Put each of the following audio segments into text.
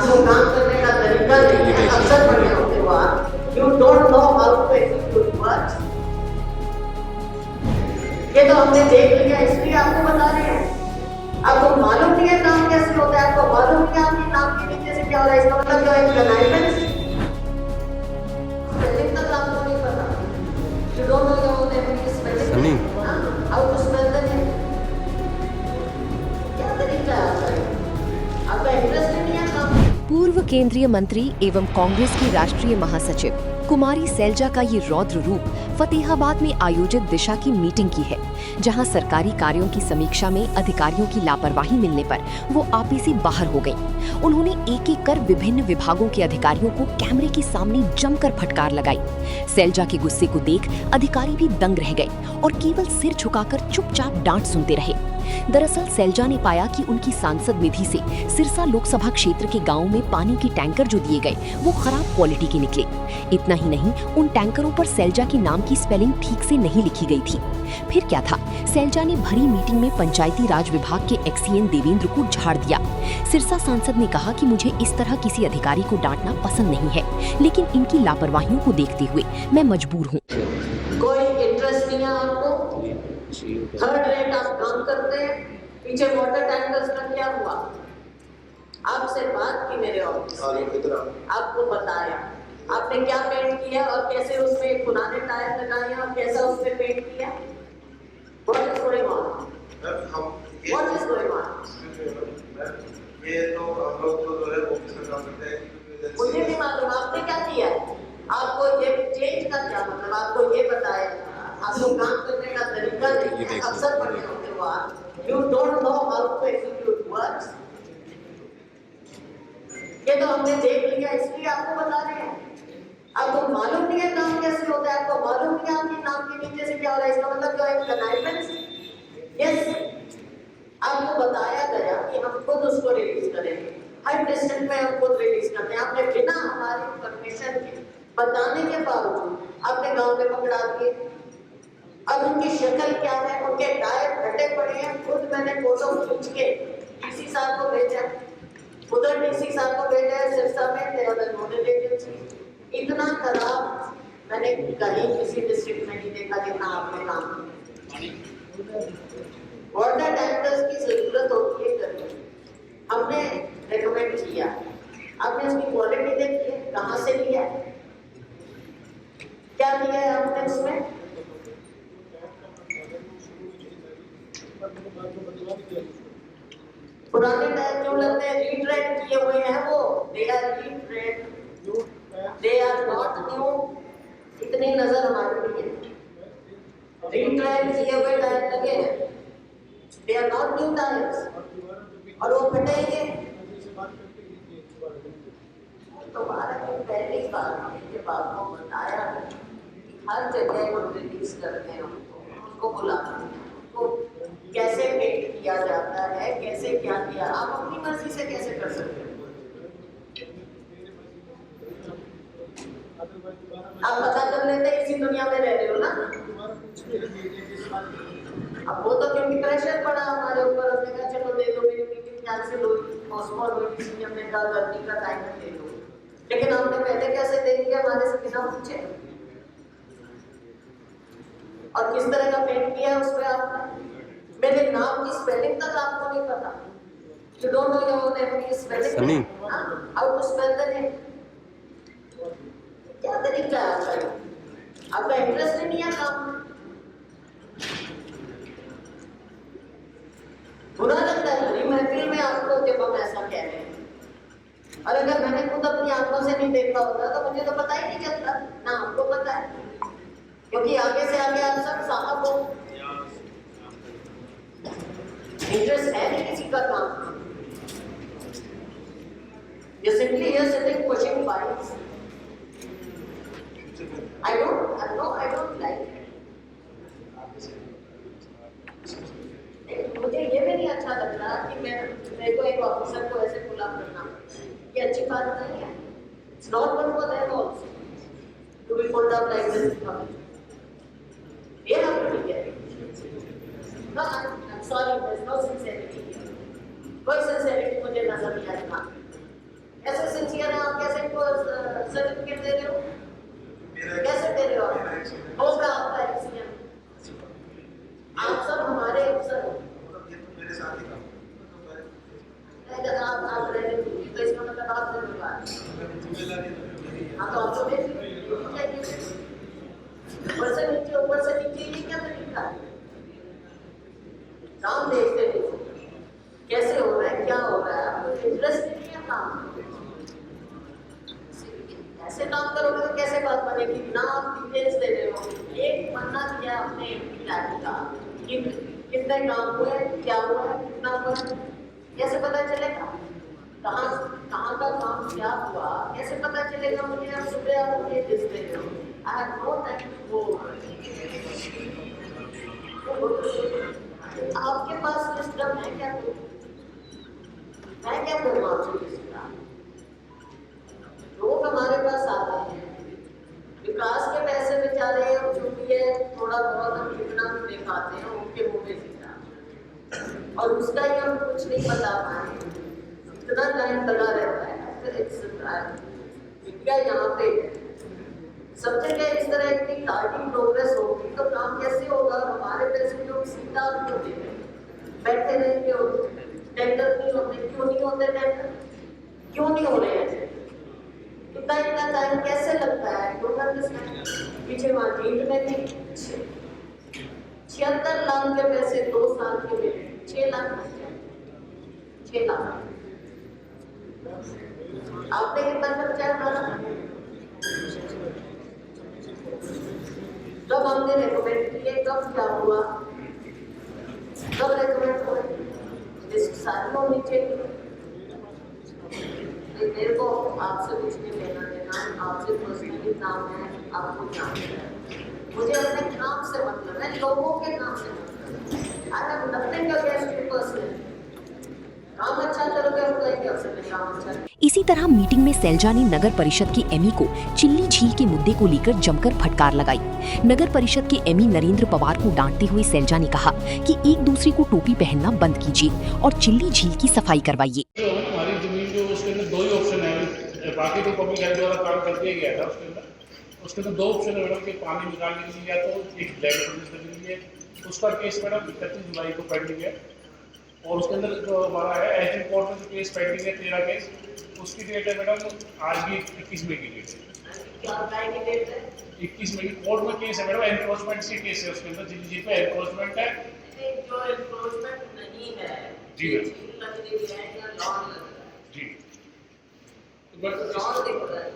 आपको काम करने का तरीका नहीं है, अक्सर पढ़े होते हो आप, you don't know how to execute works. ये तो हमने देख लिया, इसलिए आपको बता रहे हैं। आपको मालूम नहीं है काम कैसे होता है, आपको मालूम नहीं है आपके नाम के नीचे से क्या हो रहा है, इसका मतलब क्या है? कनाइमेंस स्पेलिंग तक आपको नहीं पता, you don't know your name की spelling, how to spell the name. क्या तरीका है आपका इंटरेस्ट नहीं है काम। पूर्व केंद्रीय मंत्री एवं कांग्रेस की राष्ट्रीय महासचिव कुमारी सैलजा का ये रौद्र रूप फतेहाबाद में आयोजित दिशा की मीटिंग की है, जहां सरकारी कार्यों की समीक्षा में अधिकारियों की लापरवाही मिलने पर वो आपे से बाहर हो गईं। उन्होंने एक एक कर विभिन्न विभागों के अधिकारियों को कैमरे के सामने जमकर फटकार लगाई। सैलजा के गुस्से को देख अधिकारी भी दंग रह गए और केवल सिर झुकाकर चुपचाप डांट सुनते रहे। दरअसल सैलजा ने पाया कि उनकी सांसद निधि से सिरसा लोकसभा क्षेत्र के गांवों में पानी के टैंकर जो दिए गए वो खराब क्वालिटी के निकले। इतना ही नहीं, उन टैंकरों पर सैलजा के नाम की स्पेलिंग ठीक से नहीं लिखी गई थी। फिर क्या था, सैलजा ने भरी मीटिंग में पंचायती राज विभाग के एक्सीएन देवेंद्र को झाड़ दिया। सिरसा सांसद ने कहा कि मुझे इस तरह किसी अधिकारी को डांटना पसंद नहीं है, लेकिन इनकी लापरवाहियों को देखते हुए मैं मजबूर हूँ। कोई इंटरेस्ट नहीं है आपको, थर्ड रेट आप काम करते हैं, पीछे वाटर टैंकर्स का क्या हुआ? आपसे बात की मेरे ऑफिस में, आपको बताया आपने क्या पेंट किया और कैसे उसमें पुराने टायर लगाए और कैसा उसमें पेंट किया। What is going on? What is going on? ये तो हम लोग तो जो है ऑफिस में काम करते हैं। मुझे नहीं मालूम आपने क्या किया है, आपको ये चेंज का क्या मतलब, आपको ये बताया, आपको काम करने का तरीका नहीं है, अक्सर पढ़े होते हो आप, you don't know how to execute works. ये तो हमने देख लिया, इसलिए आपको बता रहे हैं। आपको मालूम नहीं है काम कैसे होता है, आपको मालूम नहीं है आपके नाम के नीचे से क्या हो रहा है, इसका मतलब क्या है? कनाइमेंस। यस, आपको बताया गया कि हम खुद उसको रिलीज करेंगे, हर डिस्ट्रिक्ट में हम खुद रिलीज करते हैं। आपने बिना हमारी परमिशन के, बताने के बावजूद आपने गांव में पकड़ा दिए। अब उनकी शक्ल क्या है, उनके टायर फटे पड़े हैं, खुद मैंने फोटो खींच के डीसी साहब को भेजा, उधर डीसी साहब को भेजा है सिरसा में। इतना खराब मैंने कहीं किसी डिस्ट्रिक्ट में नहीं देखा जितना आपने काम किया। वाटर टैंकर्स की जरूरत होती है करने, हमने रेकमेंड किया, आपने उसकी क्वालिटी देखी है, कहाँ से लिया है, क्या लिया है आपने उसमें? पुराने टायर क्यों लगते हैं? रीट्रेड किए हुए हैं वो, they are retread, they are not new. इतनी नजर हमारी भी है, रीट्रेड किए हुए टायर लगे हैं, they are not new tyres, और वो फटेंगे। तो भारत में पहली बार हमने जब आपको बताया कि हर जगह वो रिलीज करते हैं, उनको बुलाते हैं, उनको कैसे पेंट किया जाता है, कैसे क्या किया, आप अपनी मर्जी से कैसे कर सकते हो? आप पता कर लेते, इसी दुनिया में रह रहे हो ना। अब वो तो क्योंकि प्रेशर पड़ा हमारे ऊपर, हमने कहा चलो दे दो, मेरी मीटिंग कैंसिल हुई, पोस्टपोन हुई, किसी हमने कहा गर्मी का टाइम दे दो, लेकिन आपने पहले कैसे दे दिया हमारे से बिना पूछे, और किस तरह का पेंट किया उस पर आपने? मेरे नाम की स्पेलिंग तक आपको नहीं पता, you don't know your name की spelling, how to spell the name. क्या तरीका है आपका इंटरेस्ट नहीं है काम में। बुरा लगता है मेरी महफिल में आपको जब हम ऐसा कह रहे हैं, और अगर मैंने खुद अपनी आंखों से नहीं देखा होता तो मुझे तो पता ही नहीं चलता, ना आपको पता है, क्योंकि आगे से आगे आप सब साहब हो, इंटरेस्ट है नहीं किसी का काम। You simply here sitting pushing buttons. I don't like it. मुझे ये भी नहीं अच्छा लग रहा कि मेरे को एक ऑफिसर को ऐसे बुला करना, ये अच्छी बात नहीं है। It's not good for them also to be pulled up like this. They have to be careful. No, I'm sorry, there's no sincerity here. कोई sincerity मुझे नजर नहीं आता। ऐसा सर्टिफिकेट दे रहे हो? मेरा कैसे दे रहे हो मेरा आप? एक्सीडेंट होगा आपका एक्सीडेंट। आप सब हमारे अफसर हो। मतलब ये तो मेरे साथ ही था अगर आप रह रहे हो तो इसका मतलब आप जिम्मेदार हैं। जिम्मेदारी तो मेरी है। हाँ तो आप तो ऊपर से नीचे ये क्या तरीका है? काम देखते नहीं कैसे हो रहा है, क्या हो रहा है, आपको इंटरेस्ट नहीं है काम। ऐसे काम करोगे तो कैसे बात बनेगी? ना आप डिटेल्स दे रहे हो। एक पन्ना दिया आपने लैब का, कितने काम हुए, क्या हुआ है, कितना हुआ है, कैसे पता चलेगा? कहाँ का काम क्या हुआ, कैसे पता चलेगा मुझे? आप सुबह आप मुझे लिस्ट दे रहे हो। I have no time to go. आपके पास सिस्टम है क्या? मैं क्या करूँ आपसे लिस्ट? लोग हमारे पास आते हैं, विकास के पैसे बेचारे और जो भी है थोड़ा बहुत हम कितना भी दिखाते हैं उनके मुंह में सीधा, और उसका ही हम कुछ नहीं बता पाए। इतना टाइम लगा रहता है। इंडिया यहाँ पे सब जगह इस तरह की गाड़ी प्रोग्रेस होगी तो काम कैसे होगा? हमारे पैसे लोग सीधा क्यों दे रहे हैं? बैठे रहेंगे और टेंडर नहीं होते। क्यों नहीं होते टेंडर? क्यों नहीं हो रहे हैं? इतना टाइम कैसे लगता है? पीछे वहाँ डील में थी 76 लाख के पैसे 2 साल के मिले, 6 लाख 6 लाख। आपने कितना खर्चा करा? जब हमने रेकमेंड किए तब क्या हुआ? कब रेकमेंड हुए? लिस्ट सारी होनी चाहिए। मेरे को आपसे कुछ नहीं लेना देना, आपसे पर्सनली काम है, आपको काम है। मुझे अपने काम से मतलब है, लोगों के काम से मतलब है। I have nothing against you personally. काम अच्छा करोगे हम कहेंगे आपसे काम अच्छा। इसी तरह मीटिंग में सैलजा ने नगर परिषद के एमई को चिल्ली झील के मुद्दे को लेकर जमकर फटकार लगाई। नगर परिषद के एमई नरेंद्र पवार को डांटते हुए सैलजा ने कहा कि एक दूसरे को टोपी पहनना बंद कीजिए और चिल्ली झील की सफाई करवाइए। हमारी जमीन जो उसके अंदर 2 ही ऑप्शन है, बाकी तो पब्लिक हेल्थ वाला काम करके ही गया था। उसके अंदर 2 ऑप्शन है मैडम, कि पानी निकालने के लिए या तो एक ब्लैक करने के लिए। उसका केस मैडम 31 जुलाई को पेंडिंग है, और उसके अंदर जो हमारा है एच कोर्ट में जो केस पेंडिंग है 13 केस, उसकी डेट है मैडम आज भी 21 मई की डेट है। 21 मई कोर्ट में केस है मैडम, एनक्रोचमेंट से केस है उसके अंदर, जी पे एनक्रोचमेंट है। जो एनक्रोचमेंट नहीं है जी लग रही है या लॉन लग रहा है जी, बट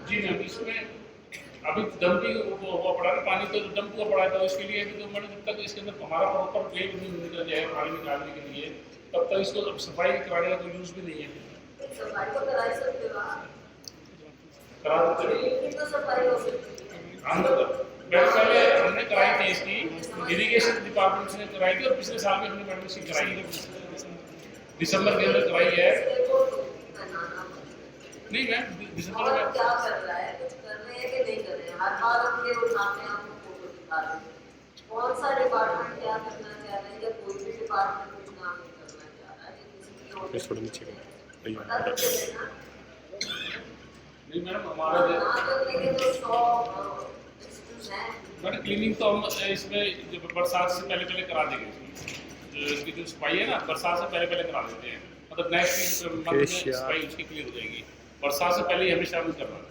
जी मैम इसमें अभी डंपिंग हुआ पड़ा है, पानी तो डंप हुआ पड़ा था, इसके लिए अभी तो मैडम जब तक इसके अंदर हमारा प्रॉपर क्लेम नहीं निकल जाए पानी निकालने के लिए, तब तक इसको सफाई कराने का कोई यूज भी नहीं है। सफाई तो करा सकते हो आप, करा देते बिल्डिंग की तो सफाई हो सकती है। हम पहले हमने कराई थी इसकी, इरिगेशन डिपार्टमेंट से कराई थी, और पिछले साल में हमने मैडम इसकी कराई है, दिसंबर के अंदर कराई है। नहीं मैम दिसंबर में क्या कर रहा है, कुछ कर रहे हैं कि नहीं कर रहे हैं? हर बार हम ये उठाते हैं, आपको फोटो दिखा रहे हैं। कौन सा डिपार्टमेंट क्या करना चाह रहे हैं, या कोई भी डिपार्टमेंट कुछ काम नहीं करना चाह रहा है, ये किसी की पता तो चलेगा। नहीं मैडम हमारा ना करने के तो 100 एक्सक्यूज हैं। मैडम क्लीनिंग तो हम इसमें जब बरसात से पहले करा देंगे, जो इसकी जो सफाई है ना बरसात से पहले करा देते हैं, मतलब नेक्स्ट मंथ में सफाई उसकी क्लियर हो जाएगी। बरसात से पहले ही हमें शामिल करना है।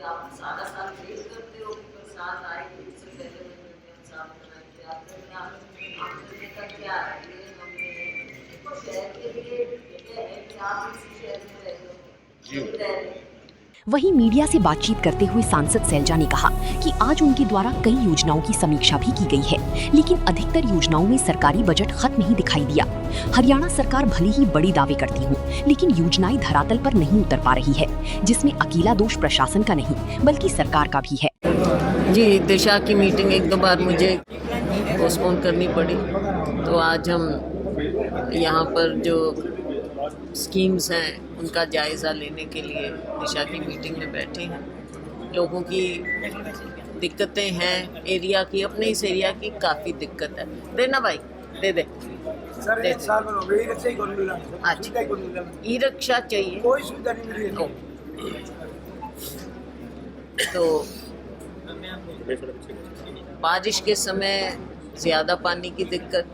आप सारा साल वेट करते हो कि बरसात आएगी, इससे पहले हम साफ कराएंगे। आपका क्या है? देखो शहर के लिए जगह है कि आप इसी शहर में रहते हो। वहीं मीडिया से बातचीत करते हुए सांसद सैलजा ने कहा कि आज उनके द्वारा कई योजनाओं की समीक्षा भी की गई है, लेकिन अधिकतर योजनाओं में सरकारी बजट खत्म ही दिखाई दिया। हरियाणा सरकार भले ही बड़ी दावे करती हो, लेकिन योजनाएं धरातल पर नहीं उतर पा रही है, जिसमें अकेला दोष प्रशासन का नहीं बल्कि सरकार का भी है। जी, दिशा की मीटिंग 1-2 बार मुझे पोस्टपोन करनी पड़ी, तो आज हम यहाँ पर जो स्कीम्स हैं उनका जायज़ा लेने के लिए दिशा की मीटिंग में बैठे हैं। लोगों की दिक्कतें हैं, एरिया की, अपने इस एरिया की काफ़ी दिक्कत है। देना भाई, दे दे सर, एक साल में हो गई, ई-रिक्शा ही कौन मिला? अच्छा, सुविधा ही कौन मिला? ई-रिक्शा चाहिए, कोई सुविधा नहीं मिली है। तो बारिश के समय ज़्यादा पानी की दिक्कत,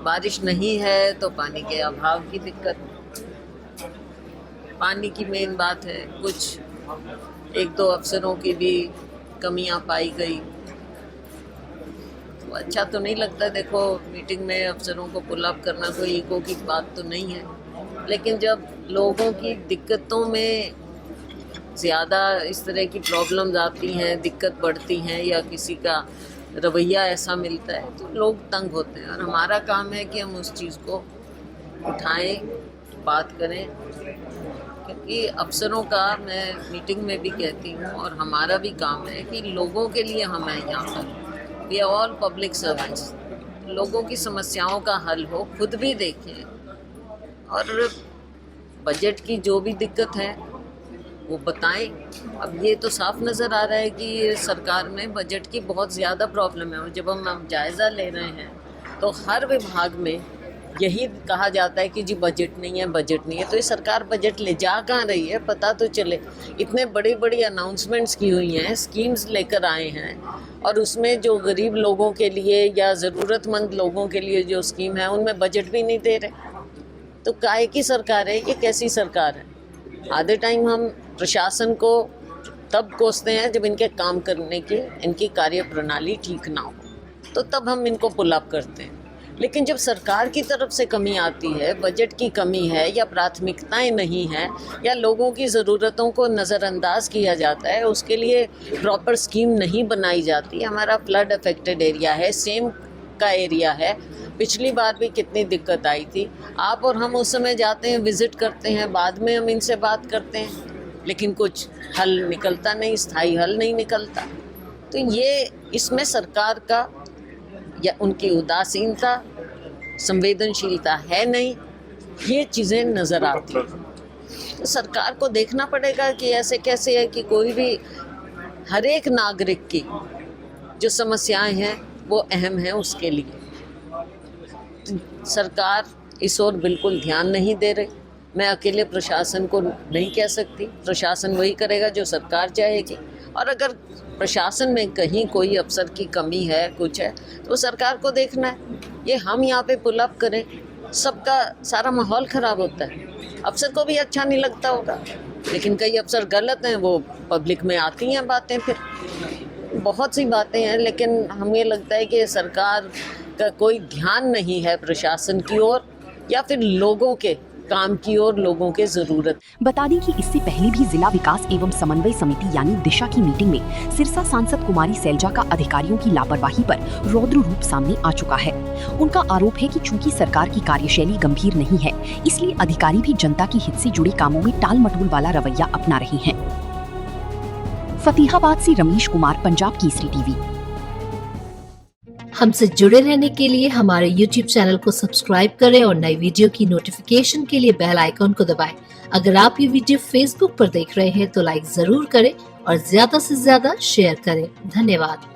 बारिश नहीं है तो पानी के अभाव की दिक्कत। पानी की मेन बात है, कुछ एक दो अफसरों की भी कमियां पाई गई, तो अच्छा तो नहीं लगता। देखो, मीटिंग में अफसरों को पुल अप करना कोई ईगो की बात तो नहीं है, लेकिन जब लोगों की दिक्कतों में ज़्यादा इस तरह की प्रॉब्लम्स आती हैं, दिक्कत बढ़ती हैं या किसी का रवैया ऐसा मिलता है तो लोग तंग होते हैं। और हमारा काम है कि हम उस चीज़ को उठाएं, बात करें, क्योंकि अफसरों का मैं मीटिंग में भी कहती हूँ और हमारा भी काम है कि लोगों के लिए हम हैं यहाँ पर। We are all public servants. लोगों की समस्याओं का हल हो, खुद भी देखें, और बजट की जो भी दिक्कत है वो बताएं। अब ये तो साफ नज़र आ रहा है कि सरकार में बजट की बहुत ज़्यादा प्रॉब्लम है, और जब हम जायज़ा ले रहे हैं तो हर विभाग में यही कहा जाता है कि जी बजट नहीं है, बजट नहीं है। तो ये सरकार बजट ले जा कहाँ रही है, पता तो चले। इतने बड़ी बड़ी अनाउंसमेंट्स की हुई हैं, स्कीम्स लेकर आए हैं, और उसमें जो गरीब लोगों के लिए या ज़रूरतमंद लोगों के लिए जो स्कीम है उनमें बजट भी नहीं दे रहे। तो काहे की सरकार है, ये कैसी सरकार है? आधे टाइम हम प्रशासन को तब कोसते हैं जब इनके काम करने की, इनकी कार्य प्रणाली ठीक ना हो, तो तब हम इनको पुल अप करते हैं। लेकिन जब सरकार की तरफ से कमी आती है, बजट की कमी है या प्राथमिकताएं नहीं हैं या लोगों की ज़रूरतों को नज़रअंदाज किया जाता है, उसके लिए प्रॉपर स्कीम नहीं बनाई जाती। हमारा फ्लड अफेक्टेड एरिया है, सेम का एरिया है, पिछली बार भी कितनी दिक्कत आई थी। आप और हम उस समय जाते हैं, विज़िट करते हैं, बाद में हम इनसे बात करते हैं, लेकिन कुछ हल निकलता नहीं, स्थायी हल नहीं निकलता। तो ये इसमें सरकार का या उनकी उदासीनता, संवेदनशीलता है नहीं, ये चीज़ें नज़र आती हैं। तो सरकार को देखना पड़ेगा कि ऐसे कैसे है कि कोई भी हर एक नागरिक की जो समस्याएं हैं वो अहम है उसके लिए। तो सरकार इस ओर बिल्कुल ध्यान नहीं दे रही। मैं अकेले प्रशासन को नहीं कह सकती, प्रशासन वही करेगा जो सरकार चाहेगी। और अगर प्रशासन में कहीं कोई अफसर की कमी है, कुछ है, तो सरकार को देखना है। ये हम यहाँ पे पुल अप करें, सबका सारा माहौल ख़राब होता है। अफसर को भी अच्छा नहीं लगता होगा, लेकिन कई अफसर गलत हैं, वो पब्लिक में आती हैं बातें। फिर बहुत सी बातें हैं, लेकिन हमें लगता है कि सरकार का कोई ध्यान नहीं है प्रशासन की ओर या फिर लोगों के काम की ओर, लोगों के जरूरत। बता दें कि इससे पहले भी जिला विकास एवं समन्वय समिति यानी दिशा की मीटिंग में सिरसा सांसद कुमारी सैलजा का अधिकारियों की लापरवाही पर रौद्र रूप सामने आ चुका है। उनका आरोप है कि चूंकि सरकार की कार्यशैली गंभीर नहीं है, इसलिए अधिकारी भी जनता की हित से जुड़े कामों में टाल मटोल वाला रवैया अपना रहे हैं। फतेहाबाद से रमेश कुमार, पंजाब केसरी टीवी। हमसे जुड़े रहने के लिए हमारे YouTube चैनल को सब्सक्राइब करें और नई वीडियो की नोटिफिकेशन के लिए बेल आइकॉन को दबाएं। अगर आप ये वीडियो Facebook पर देख रहे हैं तो लाइक जरूर करें और ज्यादा से ज्यादा शेयर करें। धन्यवाद।